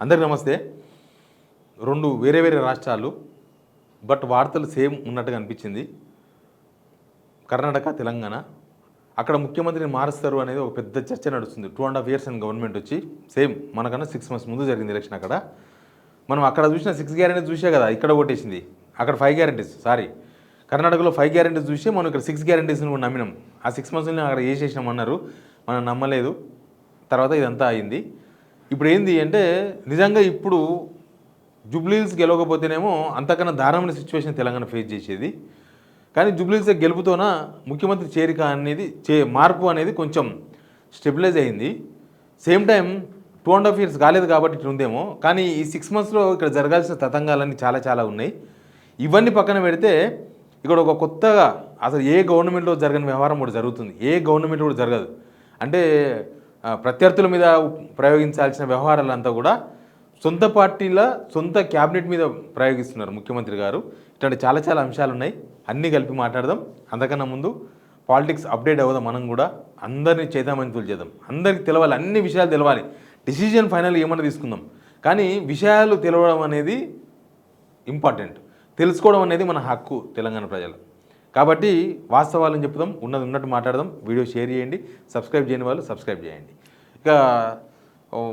అందరికీ నమస్తే. రెండు వేరే వేరే రాష్ట్రాలు బట్ వార్తలు సేమ్ ఉన్నట్టుగా అనిపించింది. కర్ణాటక, తెలంగాణ. అక్కడ ముఖ్యమంత్రిని మారుస్తారు అనేది ఒక పెద్ద చర్చ నడుస్తుంది. 2.5 years అని గవర్నమెంట్ వచ్చి సేమ్ మనకన్నా 6 months ముందు జరిగింది ఎలక్షన్. అక్కడ మనం అక్కడ చూసిన 6 guarantees చూసే కదా ఇక్కడ ఓటేసింది. అక్కడ 5 guarantees, కర్ణాటకలో 5 guarantees చూసి మనం ఇక్కడ 6 guarantees కూడా నమ్మినాం. ఆ 6 months అక్కడ చేసేసినాం అన్నారు, మనం నమ్మలేదు. తర్వాత ఇదంతా అయింది. ఇప్పుడు ఏంది అంటే నిజంగా ఇప్పుడు జూబ్లీహిల్స్ గెలవకపోతేనేమో అంతకన్నా దారుణమైన సిచ్యువేషన్ తెలంగాణ ఫేస్ చేసేది. కానీ జూబ్లీహిల్స్ గెలుపుతోన ముఖ్యమంత్రి చేరిక అనేది మార్పు అనేది కొంచెం స్టెబిలైజ్ అయింది. సేమ్ టైం 2.5 years కాలేదు కాబట్టి ఇట్లా ఉందేమో, కానీ ఈ 6 monthsలో ఇక్కడ జరగాల్సిన తతంగాలన్నీ చాలా చాలా ఉన్నాయి. ఇవన్నీ పక్కన పెడితే ఇక్కడ ఒక కొత్తగా అసలు ఏ గవర్నమెంట్లో జరగని వ్యవహారం కూడా జరుగుతుంది. ఏ గవర్నమెంట్ కూడా జరగదు. అంటే ప్రత్యర్థుల మీద ప్రయోగించాల్సిన వ్యవహారాలంతా కూడా సొంత పార్టీల సొంత క్యాబినెట్ మీద ప్రయోగిస్తున్నారు ముఖ్యమంత్రి గారు. ఇట్లాంటి చాలా చాలా అంశాలు ఉన్నాయి, అన్నీ కలిపి మాట్లాడదాం. అంతకన్నా ముందు పాలిటిక్స్ అప్డేట్ అవ్వదాం. మనం కూడా అందరినీ చైతన్యవంతులు చేద్దాం. అందరికీ తెలవాలి, అన్ని విషయాలు తెలవాలి. డిసిజన్ ఫైనల్ ఏమన్నా తీసుకుందాం, కానీ విషయాలు తెలవడం అనేది ఇంపార్టెంట్. తెలుసుకోవడం అనేది మన హక్కు తెలంగాణ ప్రజలు. కాబట్టి వాస్తవాలను చెప్దాం, ఉన్నది ఉన్నట్టు మాట్లాడదాం. వీడియో షేర్ చేయండి, సబ్స్క్రైబ్ చేయని వాళ్ళు సబ్స్క్రైబ్ చేయండి. ఇక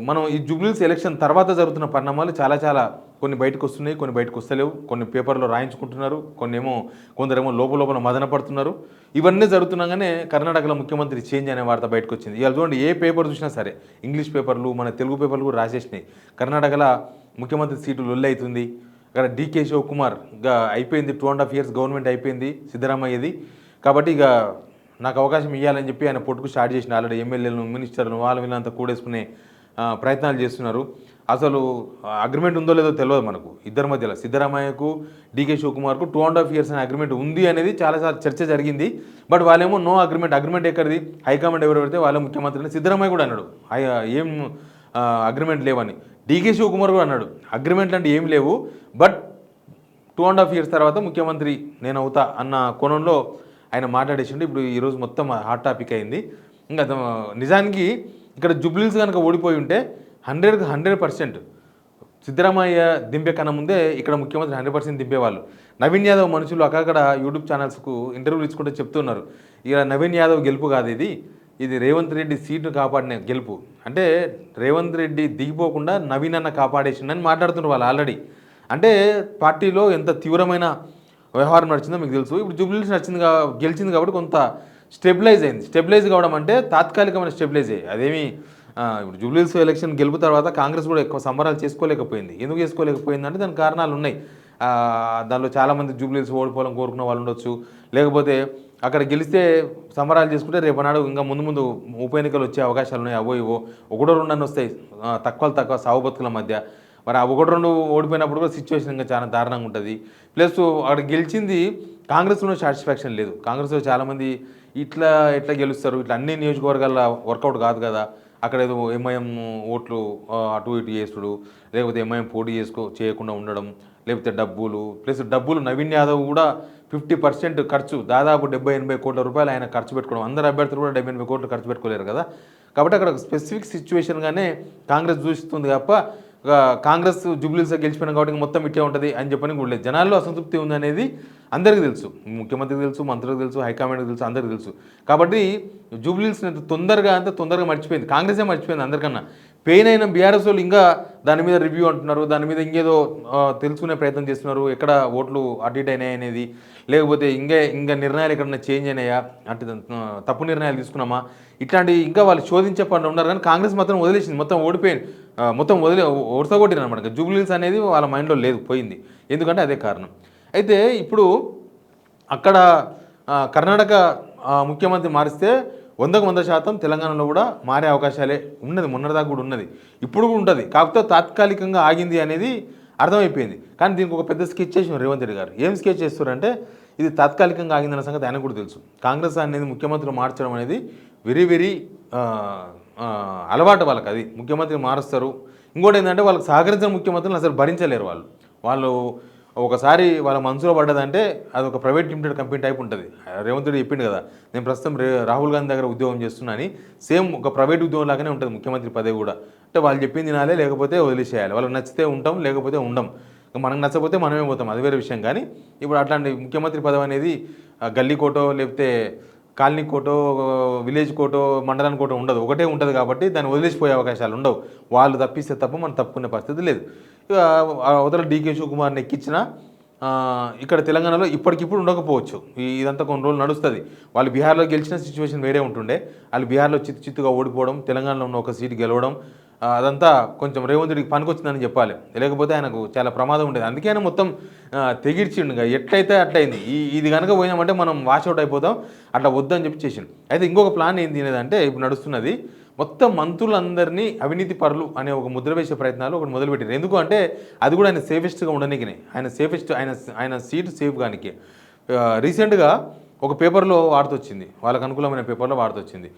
మనం ఈ జూబ్లీహిల్స్ ఎలక్షన్ తర్వాత జరుగుతున్న పరిణామాలు చాలా చాలా కొన్ని బయటకు వస్తున్నాయి, కొన్ని బయటకు వస్తలేవు. కొన్ని పేపర్లో రాయించుకుంటున్నారు, కొందరేమో లోపల మదన పడుతున్నారు. ఇవన్నీ జరుగుతున్నాగానే కర్ణాటకలో ముఖ్యమంత్రి చేంజ్ అనే వార్త బయటకు వచ్చింది. ఇవాళ చూడండి, ఏ పేపర్ చూసినా సరే, ఇంగ్లీష్ పేపర్లు, మన తెలుగు పేపర్లు కూడా రాసేసినాయి. కర్ణాటకలో ముఖ్యమంత్రి సీటు లొల్లి అవుతుంది. అక్కడ డీకే శివకుమార్గా అయిపోయింది. 2.5 years గవర్నమెంట్ అయిపోయింది సిద్ధరామయ్యది. కాబట్టి ఇక నాకు అవకాశం ఇవ్వాలని చెప్పి ఆయన పొట్టుకు స్టార్ట్ చేసిన ఆల్రెడీ ఎమ్మెల్యేలను, మినిస్టర్లను వీళ్ళంతా కూడేసుకునే ప్రయత్నాలు చేస్తున్నారు. అసలు అగ్రిమెంట్ ఉందో లేదో తెలియదు మనకు ఇద్దరి మధ్యలో. సిద్ధరామయ్యకు, డీకే శివకుమార్కు 2.5 years అనే అగ్రిమెంట్ ఉంది అనేది చాలాసార్లు చర్చ జరిగింది. బట్ వాళ్ళేమో నో అగ్రిమెంట్ ఎక్కడిది, హైకమాండ్ ఎవరు పెడితే వాళ్ళే ముఖ్యమంత్రిని. సిద్ధరామయ్య కూడా అన్నాడు ఏం అగ్రిమెంట్ లేవని. డీకే శివకుమార్ కూడా అన్నాడు అగ్రిమెంట్లు అంటే ఏం లేవు, బట్ 2.5 years తర్వాత ముఖ్యమంత్రి నేను అవుతా అన్న కోణంలో ఆయన మాట్లాడేసిండు. ఇప్పుడు ఈరోజు మొత్తం హాట్ టాపిక్ అయింది. ఇంకా నిజానికి ఇక్కడ జూబ్లీహిల్స్ కనుక ఓడిపోయి ఉంటే 100% సిద్ధరామయ్య దింపే కన్నా ముందే ఇక్కడ ముఖ్యమంత్రి 100% దింపేవాళ్ళు. నవీన్ యాదవ్ మనుషులు అక్కడక్కడ యూట్యూబ్ ఛానల్స్కు ఇంటర్వ్యూలు ఇచ్చుకుంటే చెప్తున్నారు, ఇక నవీన్ యాదవ్ గెలుపు కాదు, ఇది రేవంత్ రెడ్డి సీటు కాపాడిన గెలుపు. అంటే రేవంత్ రెడ్డి దిగిపోకుండా నవీన్ అన్న కాపాడేసిండని మాట్లాడుతున్నారు వాళ్ళు ఆల్రెడీ. అంటే పార్టీలో ఎంత తీవ్రమైన వ్యవహారం నడిచిందో మీకు తెలుసు. ఇప్పుడు జూబ్లీహిల్స్ గెలిచింది కాబట్టి కొంత స్టెబిలైజ్ అయింది. స్టెబిలైజ్ కావడం అంటే తాత్కాలికమైన స్టెబిలైజ్ అయ్యి, అదేమి ఇప్పుడు జూబ్లీహిల్స్ ఎలక్షన్ గెలుపు తర్వాత కాంగ్రెస్ కూడా ఎక్కువ సంబరాలు చేసుకోలేకపోయింది. ఎందుకు చేసుకోలేకపోయింది అంటే దానికి కారణాలు ఉన్నాయి. దానిలో చాలామంది జూబ్లీహిల్స్ ఓడిపోవాలని కోరుకున్న వాళ్ళు ఉండొచ్చు, లేకపోతే అక్కడ గెలిస్తే సంబరాలు చేసుకుంటే రేపు నాడు ఇంకా ముందు ఉప ఎన్నికలు వచ్చే అవకాశాలు ఉన్నాయి. ఇవో 1-2 వస్తాయి, తక్కువ సాగు బతుకుల మధ్య. మరి ఆ 1-2 ఓడిపోయినప్పుడు కూడా సిచ్యువేషన్ ఇంకా చాలా దారుణంగా ఉంటుంది. ప్లస్ అక్కడ గెలిచింది కాంగ్రెస్లో సాటిస్ఫాక్షన్ లేదు. కాంగ్రెస్లో చాలామంది ఎట్లా గెలుస్తారు, ఇట్లా అన్ని నియోజకవర్గాల్లో వర్కౌట్ కాదు కదా. అక్కడ ఏదో ఎంఐఎం ఓట్లు అటు ఇటు చేసుడు, లేకపోతే ఎంఐఎం పోటీ చేయకుండా ఉండడం, లేకపోతే డబ్బులు నవీన్ యాదవ్ కూడా 50% ఖర్చు, దాదాపు 70-80 కోట్ల రూపాయలు ఆయన ఖర్చు పెట్టుకోవడం. అందరు అభ్యర్థులు కూడా 70-80 కోట్లు ఖర్చు పెట్టుకోలేరు కదా. కాబట్టి అక్కడ స్పెసిఫిక్ సిచ్యువేషన్గానే కాంగ్రెస్ చూస్తుంది తప్ప కాంగ్రెస్ జూబ్లీహిల్స్ గెలిచిపోయినాం కాబట్టి మొత్తం ఇట్టే ఉంటుంది అని చెప్పని కూడా లేదు. జనాల్లో అసంతృప్తి ఉంది అనేది అందరికీ తెలుసు, ముఖ్యమంత్రికి తెలుసు, మంత్రులకు తెలుసు, హైకమాండ్కి తెలుసు, అందరికీ తెలుసు. కాబట్టి జూబ్లీహిల్స్ అంత తొందరగా మర్చిపోయింది, కాంగ్రెసే మర్చిపోయింది అందరికన్నా. పెయిన్ అయిన బీఆర్ఎస్ వాళ్ళు ఇంకా దాని మీద రివ్యూ అంటున్నారు, దాని మీద ఇంకేదో తెలుసుకునే ప్రయత్నం చేస్తున్నారు, ఎక్కడ ఓట్లు అటు ఇటు అయినాయి అనేది, లేకపోతే ఇంకా నిర్ణయాలు ఎక్కడన్నా చేంజ్ అయినాయా, అంటే తప్పు నిర్ణయాలు తీసుకున్నామా, ఇట్లాంటివి ఇంకా వాళ్ళు శోధించే పనులు ఉన్నారు. కానీ కాంగ్రెస్ మాత్రం వదిలేసింది, మొత్తం ఒడసగొట్టిన అనమాట. జూబ్లీహిల్స్ అనేది వాళ్ళ మైండ్లో లేదు, పోయింది. ఎందుకంటే అదే కారణం. అయితే ఇప్పుడు అక్కడ కర్ణాటక ముఖ్యమంత్రి మారిస్తే 100% తెలంగాణలో కూడా మారే అవకాశాలే ఉన్నది. మొన్నటిదాకా కూడా ఉన్నది, ఇప్పుడు కూడా ఉంటుంది. కాకపోతే తాత్కాలికంగా ఆగింది అనేది అర్థమైపోయింది. కానీ దీనికి ఒక పెద్ద స్కెచ్ చేసిన రేవంత్ రెడ్డి గారు. ఏం స్కెచ్ చేస్తారంటే ఇది తాత్కాలికంగా ఆగిందన్న సంగతి ఆయనకు కూడా తెలుసు. కాంగ్రెస్ అనేది ముఖ్యమంత్రి మార్చడం అనేది వెరీ అలవాటు వాళ్ళకి. అది ముఖ్యమంత్రి మారుస్తారు. ఇంకోటి ఏంటంటే వాళ్ళకి సహకరించిన ముఖ్యమంత్రులు అసలు భరించలేరు వాళ్ళు ఒకసారి వాళ్ళ మనసులో పడ్డదంటే అది ఒక ప్రైవేట్ లిమిటెడ్ కంపెనీ టైప్ ఉంటుంది. రేవంత్ రెడ్డి చెప్పిండు కదా, నేను ప్రస్తుతం రాహుల్ గాంధీ దగ్గర ఉద్యోగం చేస్తున్నా అని. సేమ్ ఒక ప్రైవేట్ ఉద్యోగం లాగానే ఉంటుంది ముఖ్యమంత్రి పదవి కూడా. అంటే వాళ్ళు చెప్పింది తినాలి, లేకపోతే వదిలేసేయాలి. వాళ్ళకి నచ్చితే ఉంటాం, లేకపోతే ఉండం. మనకు నచ్చకపోతే మనమే పోతాం, అది వేరే విషయం. కానీ ఇప్పుడు అట్లాంటి ముఖ్యమంత్రి పదవి అనేది గల్లీ కోటో లేకపోతే కాలనీ కోటో విలేజ్ కోటో మండలానికి కోటో ఉండదు, ఒకటే ఉంటుంది. కాబట్టి దాన్ని వదిలేసిపోయే అవకాశాలు ఉండవు. వాళ్ళు తప్పిస్తే తప్ప మనం తప్పుకునే పరిస్థితి లేదు. ఇక అవతల డీకే శివకుమార్ని ఎక్కించిన ఇక్కడ తెలంగాణలో ఇప్పటికిప్పుడు ఉండకపోవచ్చు. ఇదంతా కొన్ని రోజులు నడుస్తుంది. వాళ్ళు బీహార్లో గెలిచిన సిచ్యువేషన్ వేరే ఉంటుండే. వాళ్ళు బీహార్లో చిత్తుగా ఓడిపోవడం, తెలంగాణలో ఉన్న ఒక సీటు గెలవడం, అదంతా కొంచెం రేవంత్ రెడ్డికి పనికొచ్చిందని చెప్పాలి. లేకపోతే ఆయనకు చాలా ప్రమాదం ఉండేది. అందుకే ఆయన మొత్తం తెగిర్చిండు. ఎట్లయితే అట్లయింది. ఇది కనుక పోయినామంటే మనం వాషౌట్ అయిపోతాం, అట్లా వద్దని చెప్పి చేసిండు. అయితే ఇంకొక ప్లాన్ ఏంది అనేదంటే ఇప్పుడు నడుస్తున్నది, మొత్తం మంత్రులందరినీ అవినీతి పరులు అనే ఒక ముద్ర వేసే ప్రయత్నాలు ఒకటి మొదలుపెట్టారు. ఎందుకు అంటే అది కూడా ఆయన సేఫెస్ట్గా ఉండనికినే, ఆయన సీటు సేఫ్ కానికి. రీసెంట్గా ఒక పేపర్లో వార్త వచ్చింది, వాళ్ళకు అనుకూలమైన పేపర్లో వార్త వచ్చింది.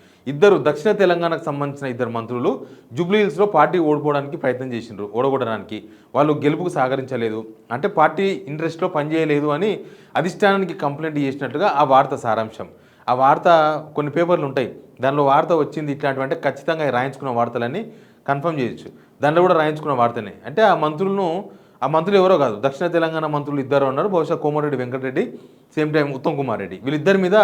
దక్షిణ తెలంగాణకు సంబంధించిన 2 మంత్రులు జూబ్లీహిల్స్లో పార్టీ ఓడిపోవడానికి ప్రయత్నం చేసిండ్రు, ఓడగొట్టడానికి. వాళ్ళు గెలుపుకు సహకరించలేదు, అంటే పార్టీ ఇంట్రెస్ట్లో పనిచేయలేదు అని అధిష్టానానికి కంప్లైంట్ చేసినట్టుగా ఆ వార్త సారాంశం. ఆ వార్త కొన్ని పేపర్లు ఉంటాయి, దానిలో వార్త వచ్చింది ఇట్లాంటివి అంటే ఖచ్చితంగా రాయించుకున్న వార్తలన్నీ కన్ఫర్మ్ చేయొచ్చు. దాంట్లో కూడా రాయించుకున్న వార్తనే. అంటే ఆ మంత్రులు ఎవరో కాదు, దక్షిణ తెలంగాణ మంత్రులు 2 ఉన్నారు. బహుశా కోమటిరెడ్డి వెంకటరెడ్డి, సేమ్ టైం ఉత్తమ్ కుమార్ రెడ్డి, వీళ్ళిద్దరి మీద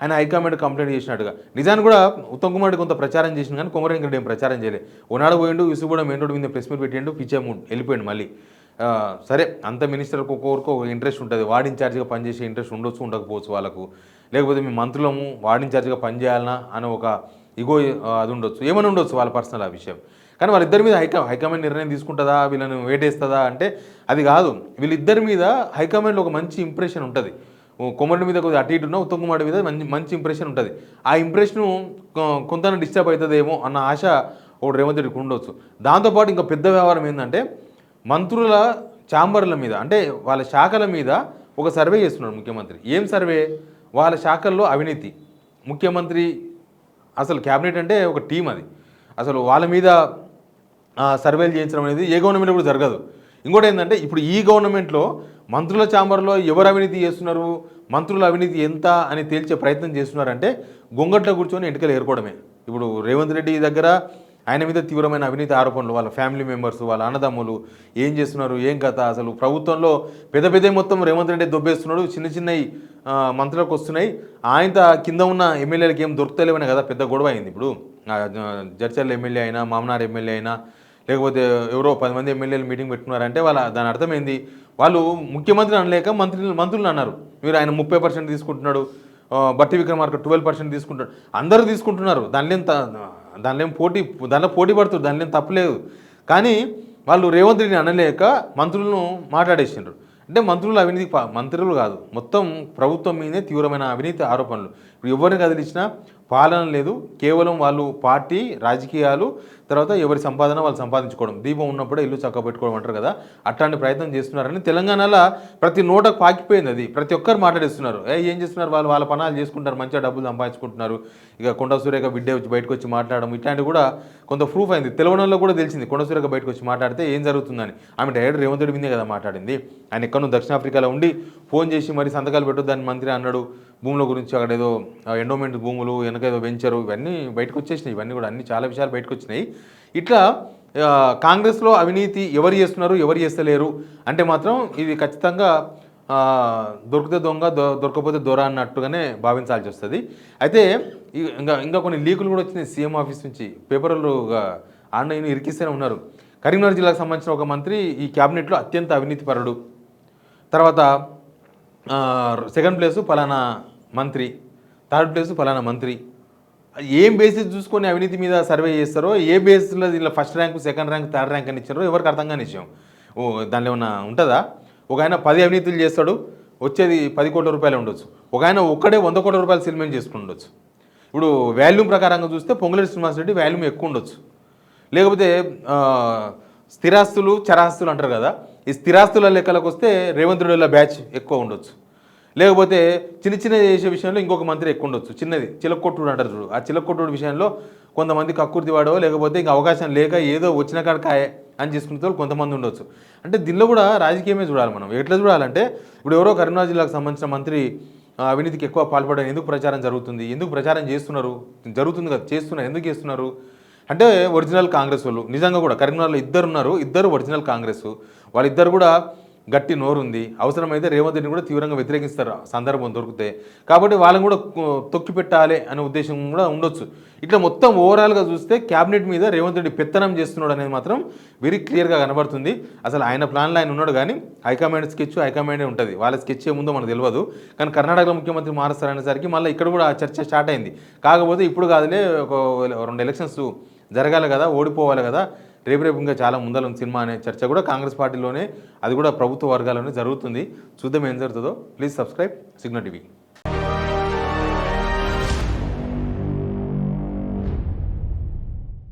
ఆయన హైకమాండ్ కంప్లైంట్ చేసినట్టుగా. నిజాన్ని కూడా ఉత్తమ్ కుమార్ రెడ్డి కొంత ప్రచారం చేసింది, కానీ కోమటిరెడ్డి వెంకటరెడ్డి ఏం ప్రచారం చేయలేదు. ఓనాడు పోయిండు, ఇసు కూడా మెయిన్ రోడ్డు మీద ప్రెస్ మీట్ పెట్టిండు, వెళ్ళిపోయిండు మళ్ళీ. సరే, అంత మినిస్టర్కి ఒక్కొక్కరికి ఒక ఇంట్రెస్ట్ ఉంటుంది. వార్డ్ ఇన్ఛార్జ్గా పనిచేసే ఇంట్రెస్ట్ ఉండొచ్చు, ఉండకపోవచ్చు వాళ్ళకు. లేకపోతే మేము మంత్రులము వార్డ్ ఇన్ఛార్జ్గా పనిచేయాలన్నా అని ఒక ఇగో అది ఉండొచ్చు, ఏమైనా ఉండొచ్చు వాళ్ళ పర్సనల్ ఆ విషయం. కానీ వాళ్ళిద్దరి మీద హైకమాండ్ నిర్ణయం తీసుకుంటుందా, వీళ్ళని వేటేస్తుందా అంటే అది కాదు. వీళ్ళిద్దరి మీద హైకమాండ్లో ఒక మంచి ఇంప్రెషన్ ఉంటుంది. కొమ్మడి మీద కొద్దిగా అటు ఇటు ఉన్న ఉత్తమ్ కుమార్ మీద మంచి ఇంప్రెషన్ ఉంటుంది. ఆ ఇంప్రెషను కొంత డిస్టర్బ్ అవుతుందేమో అన్న ఆశ ఒకటి రేవంత్ రెడ్డికి ఉండొచ్చు. దాంతోపాటు ఇంకా పెద్ద వ్యవహారం ఏంటంటే మంత్రుల ఛాంబర్ల మీద, అంటే వాళ్ళ శాఖల మీద ఒక సర్వే చేస్తున్నాడు ముఖ్యమంత్రి. ఏం సర్వే? వాళ్ళ శాఖల్లో అవినీతి. ముఖ్యమంత్రి అసలు క్యాబినెట్ అంటే ఒక టీం, అది అసలు వాళ్ళ మీద సర్వేలు చేయించడం అనేది ఏ గవర్నమెంట్ కూడా జరగదు. ఇంకోటి ఏంటంటే ఇప్పుడు ఈ గవర్నమెంట్లో మంత్రుల ఛాంబర్లో ఎవరు అవినీతి చేస్తున్నారు, మంత్రుల అవినీతి ఎంత అని తేల్చే ప్రయత్నం చేస్తున్నారంటే గొంగట్లో కూర్చొని ఎంటికలు ఏర్పడమే. ఇప్పుడు రేవంత్ రెడ్డి దగ్గర ఆయన మీద తీవ్రమైన అవినీతి ఆరోపణలు, వాళ్ళ ఫ్యామిలీ మెంబర్స్, వాళ్ళ అన్నదమ్ములు ఏం చేస్తున్నారు, ఏం కథ, అసలు ప్రభుత్వంలో పెద్ద మొత్తం రేవంత్ రెడ్డి దొబ్బేస్తున్నాడు, చిన్నవి మంత్రులకు వస్తున్నాయి. ఆయన కింద ఉన్న ఎమ్మెల్యేలకు ఏం దొరుకుతలేవనే కదా పెద్ద గొడవ అయింది. ఇప్పుడు జడ్చర్ల ఎమ్మెల్యే అయినా, మామనార్ ఎమ్మెల్యే అయినా, లేకపోతే ఎవరో 10 మంది ఎమ్మెల్యేలు మీటింగ్ పెట్టుకున్నారంటే దాని అర్థమైంది, వాళ్ళు ముఖ్యమంత్రిని అనలేక మంత్రులను అన్నారు. మీరు ఆయన 30% తీసుకుంటున్నాడు, బట్టి విక్రమార్క 12% తీసుకుంటాడు, అందరూ తీసుకుంటున్నారు. దానిలో పోటీ పడుతుంది, దానిలో తప్పలేదు. కానీ వాళ్ళు రేవంత్ రెడ్డిని అనలేక మంత్రులను మాట్లాడేసిండ్రు. అంటే మంత్రులు కాదు, మొత్తం ప్రభుత్వం మీదే తీవ్రమైన అవినీతి ఆరోపణలు. ఇప్పుడు ఎవరిని కదిలించినా పాలన లేదు, కేవలం వాళ్ళు పార్టీ, రాజకీయాలు, తర్వాత ఎవరి సంపాదన వాళ్ళు సంపాదించుకోవడం, దీపం ఉన్నప్పుడే ఇల్లు చక్క పెట్టుకోవడం అంటారు కదా, అట్లాంటి ప్రయత్నం చేస్తున్నారని తెలంగాణలో ప్రతి నోటకు పాకిపోయింది. అది ప్రతి ఒక్కరు మాట్లాడేస్తున్నారు. ఏం చేస్తున్నారు, వాళ్ళ పనాలు చేసుకుంటారు, మంచిగా డబ్బులు సంపాదించుకుంటున్నారు. ఇక కొండ సురేఖ బిడ్డే వచ్చి బయటకు వచ్చి మాట్లాడడం, ఇట్లాంటివి కూడా కొంత ప్రూఫ్ అయింది. తెలంగాణలో కూడా తెలిసింది, కొండ సురేఖ బయటకు వచ్చి మాట్లాడితే ఏం జరుగుతుందని. ఆమె డైరెక్ట్ రేవంత్ రెడ్డి మీదే కదా మాట్లాడింది. ఆయన ఎక్కడో దక్షిణాఫ్రికాలో ఉండి ఫోన్ చేసి మరి సంతకాలు పెట్టొద్దని మంత్రి అన్నాడు. భూముల గురించి అక్కడ ఏదో ఎండోమెంట్ భూములు, వెనక ఏదో వెంచరు, ఇవన్నీ బయటకు వచ్చేసినాయి. ఇవన్నీ కూడా చాలా విషయాలు బయటకు వచ్చినాయి. ఇట్లా కాంగ్రెస్లో అవినీతి ఎవరు చేస్తున్నారు, ఎవరు చేస్తలేరు అంటే మాత్రం ఇది ఖచ్చితంగా దొరికితే దొంగ, దొరకపోతే దొర అన్నట్టుగానే భావించాల్సి వస్తుంది. అయితే ఇంకా కొన్ని లీకులు కూడా వచ్చినాయి సీఎం ఆఫీస్ నుంచి. పేపర్లుగా ఆన్లైన్ ఇరికిస్తూనే ఉన్నారు. కరీంనగర్ జిల్లాకు సంబంధించిన ఒక మంత్రి ఈ క్యాబినెట్లో అత్యంత అవినీతిపరుడు, తర్వాత సెకండ్ ప్లేసు ఫలానా మంత్రి, థర్డ్ ప్లేసు ఫలానా మంత్రి. ఏం బేసిస్ చూసుకొని అవినీతి మీద సర్వే చేస్తారో, ఏ బేసిస్లో దీనిలో first rank, second rank, third rank అని ఇచ్చారో ఎవరికి అర్థం కాని విషయం. దానిలో ఏమన్నా ఉంటుందా? ఒక ఆయన 10 అవినీతులు చేస్తాడు, వచ్చేది 10 కోట్ల రూపాయలు ఉండొచ్చు. ఒక ఆయన ఒక్కడే 100 కోట్ల రూపాయలు సెటిల్మెంట్ చేసుకుని ఉండొచ్చు. ఇప్పుడు వాల్యూమ్ ప్రకారంగా చూస్తే పొంగులేటి శ్రీనివాసరెడ్డి వాల్యూమ్ ఎక్కువ ఉండొచ్చు. లేకపోతే స్థిరాస్తులు, చరాస్తులు అంటారు కదా, ఈ స్థిరాస్తుల లెక్కలకు వస్తే రేవంత్ రెడ్డిల బ్యాచ్ ఎక్కువ ఉండొచ్చు. లేకపోతే చిన్న చేసే విషయంలో ఇంకొక మంత్రి ఎక్కువ ఉండొచ్చు. చిన్నది చిలక్కొట్టుడు అంటారు చూడు, ఆ చిలక్కొట్టుడు విషయంలో కొంతమంది కక్కుర్తి వాడో, లేకపోతే ఇంకా అవకాశం లేక ఏదో వచ్చిన కాడకాయ అని చేసుకునే వాళ్ళు కొంతమంది ఉండొచ్చు. అంటే దీనిలో కూడా రాజకీయమే చూడాలి మనం. ఎట్లా చూడాలంటే ఇప్పుడు ఎవరో కరీంనగర్ జిల్లాకు సంబంధించిన మంత్రి అవినీతికి ఎక్కువ పాల్పడని ఎందుకు ప్రచారం జరుగుతుంది, ఎందుకు ప్రచారం చేస్తున్నారు, జరుగుతుంది కదా చేస్తున్నారు, ఎందుకు చేస్తున్నారు అంటే ఒరిజినల్ కాంగ్రెస్ వాళ్ళు నిజంగా కూడా కరీంనగర్లో ఇద్దరు ఉన్నారు, ఇద్దరు ఒరిజినల్ కాంగ్రెస్ వాళ్ళిద్దరు కూడా గట్టి నోరుంది. అవసరమైతే రేవంత్ రెడ్డిని కూడా తీవ్రంగా వ్యతిరేకిస్తారు సందర్భం దొరికితే. కాబట్టి వాళ్ళని కూడా తొక్కి పెట్టాలి అనే ఉద్దేశం కూడా ఉండొచ్చు. ఇట్లా మొత్తం ఓవరాల్గా చూస్తే క్యాబినెట్ మీద రేవంత్ రెడ్డి పెత్తనం చేస్తున్నాడు అనేది మాత్రం వెరీ క్లియర్గా కనబడుతుంది. అసలు ఆయన ప్లాన్లో ఆయన ఉన్నాడు కానీ హైకమాండ్ స్కెచ్ హైకమాండే ఉంటుంది, వాళ్ళ స్కెచ్ ఏముందో మనకు తెలియదు. కానీ కర్ణాటకలో ముఖ్యమంత్రి మారుస్తారనేసరికి మళ్ళీ ఇక్కడ కూడా ఆ చర్చ స్టార్ట్ అయింది. కాకపోతే ఇప్పుడు కాదులే, ఒక 2 ఎలక్షన్స్ జరగాలి కదా, ఓడిపోవాలి కదా, రేపు ఇంకా చాలా ముందర సినిమా అనే చర్చ కూడా కాంగ్రెస్ పార్టీలోనే, అది కూడా ప్రభుత్వ వర్గాల్లోనే జరుగుతుంది. చూద్దాం ఏం జరుగుతుందో. Please subscribe signal TV.